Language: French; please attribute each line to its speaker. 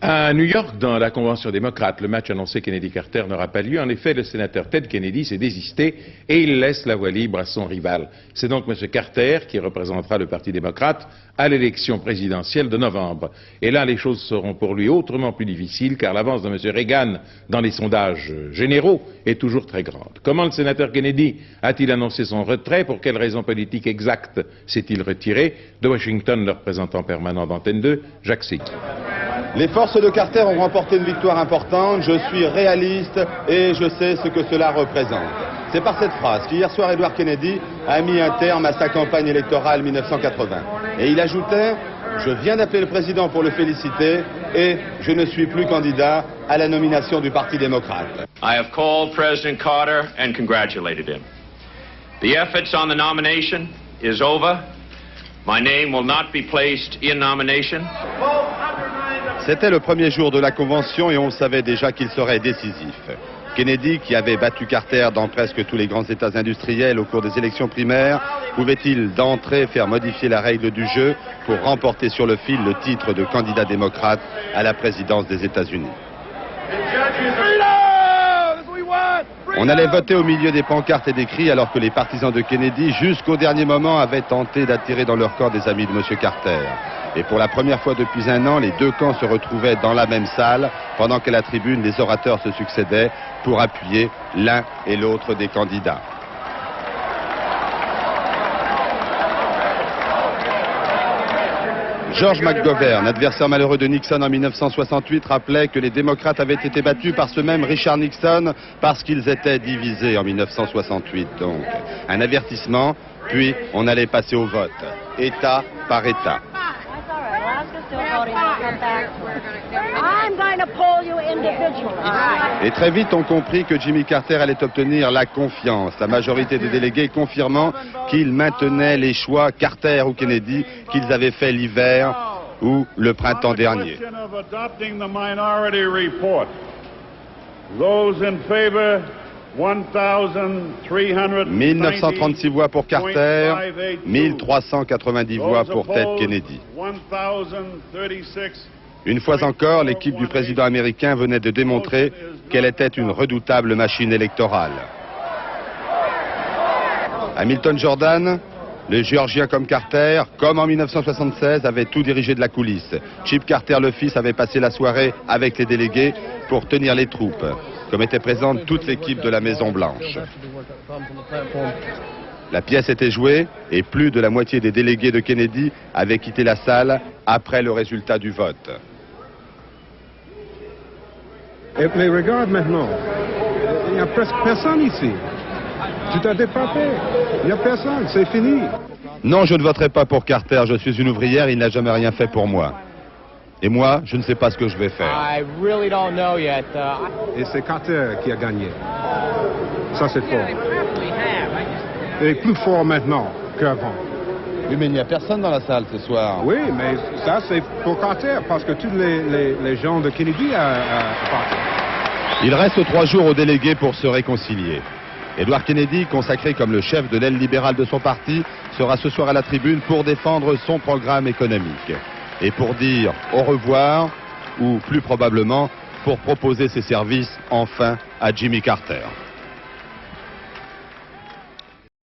Speaker 1: À New York, dans la convention démocrate, le match annoncé Kennedy-Carter n'aura pas lieu. En effet, le sénateur Ted Kennedy s'est désisté et il laisse la voie libre à son rival. C'est donc M. Carter qui représentera le Parti démocrate à l'élection présidentielle de novembre. Et là, les choses seront pour lui autrement plus difficiles car l'avance de M. Reagan dans les sondages généraux est toujours très grande. Comment le sénateur Kennedy a-t-il annoncé son retrait? Pour quelles raisons politiques exactes s'est-il retiré? De Washington, le représentant permanent d'Antenne 2, Jacques Séguy.
Speaker 2: Les forces de Carter ont remporté une victoire importante, je suis réaliste et je sais ce que cela représente. C'est par cette phrase qu'hier soir Edward Kennedy a mis un terme à sa campagne électorale 1980. Et il ajoutait « Je viens d'appeler le président pour le féliciter et je ne suis plus candidat à la nomination du Parti démocrate. »
Speaker 3: I have called President Carter and congratulated him. The efforts on the nomination is over. My name will not be placed in nomination.
Speaker 2: C'était le premier jour de la convention et on savait déjà qu'il serait décisif. Kennedy, qui avait battu Carter dans presque tous les grands États industriels au cours des élections primaires, pouvait-il d'entrée faire modifier la règle du jeu pour remporter sur le fil le titre de candidat démocrate à la présidence des États-Unis? On allait voter au milieu des pancartes et des cris alors que les partisans de Kennedy, jusqu'au dernier moment, avaient tenté d'attirer dans leur corps des amis de M. Carter. Et pour la première fois depuis un an, les deux camps se retrouvaient dans la même salle, pendant qu'à la tribune, les orateurs se succédaient pour appuyer l'un et l'autre des candidats. George McGovern, adversaire malheureux de Nixon en 1968, rappelait que les démocrates avaient été battus par ce même Richard Nixon parce qu'ils étaient divisés en 1968. Donc, un avertissement, puis on allait passer au vote, État par État. Et très vite, on comprit que Jimmy Carter allait obtenir la confiance, la majorité des délégués confirmant qu'ils maintenaient les choix Carter ou Kennedy qu'ils avaient fait l'hiver ou le printemps dernier. 1936 voix pour Carter, 1390 voix pour Ted Kennedy. Une fois encore, l'équipe du président américain venait de démontrer qu'elle était une redoutable machine électorale. Hamilton Jordan, le Géorgien comme Carter, comme en 1976, avait tout dirigé de la coulisse. Chip Carter, le fils, avait passé la soirée avec les délégués pour tenir les troupes, comme était présente toute l'équipe de la Maison-Blanche. La pièce était jouée et plus de la moitié des délégués de Kennedy avaient quitté la salle après le résultat du vote.
Speaker 4: Mais regarde maintenant, il n'y a presque personne ici. Tu t'as dépassé, il n'y a personne, c'est fini.
Speaker 2: Non, je ne voterai pas pour Carter, je suis une ouvrière, il n'a jamais rien fait pour moi. Et moi, je ne sais pas ce que je vais faire.
Speaker 4: Et c'est Carter qui a gagné. Ça, c'est fort. Et plus fort maintenant qu'avant.
Speaker 2: Oui, mais il n'y a personne dans la salle ce soir.
Speaker 4: Oui, mais ça, c'est pour Carter, parce que tous les gens de Kennedy sont partis.
Speaker 2: Il reste 3 jours aux délégués pour se réconcilier. Edward Kennedy, consacré comme le chef de l'aile libérale de son parti, sera ce soir à la tribune pour défendre son programme économique. Et pour dire au revoir, ou plus probablement, pour proposer ses services enfin à Jimmy Carter.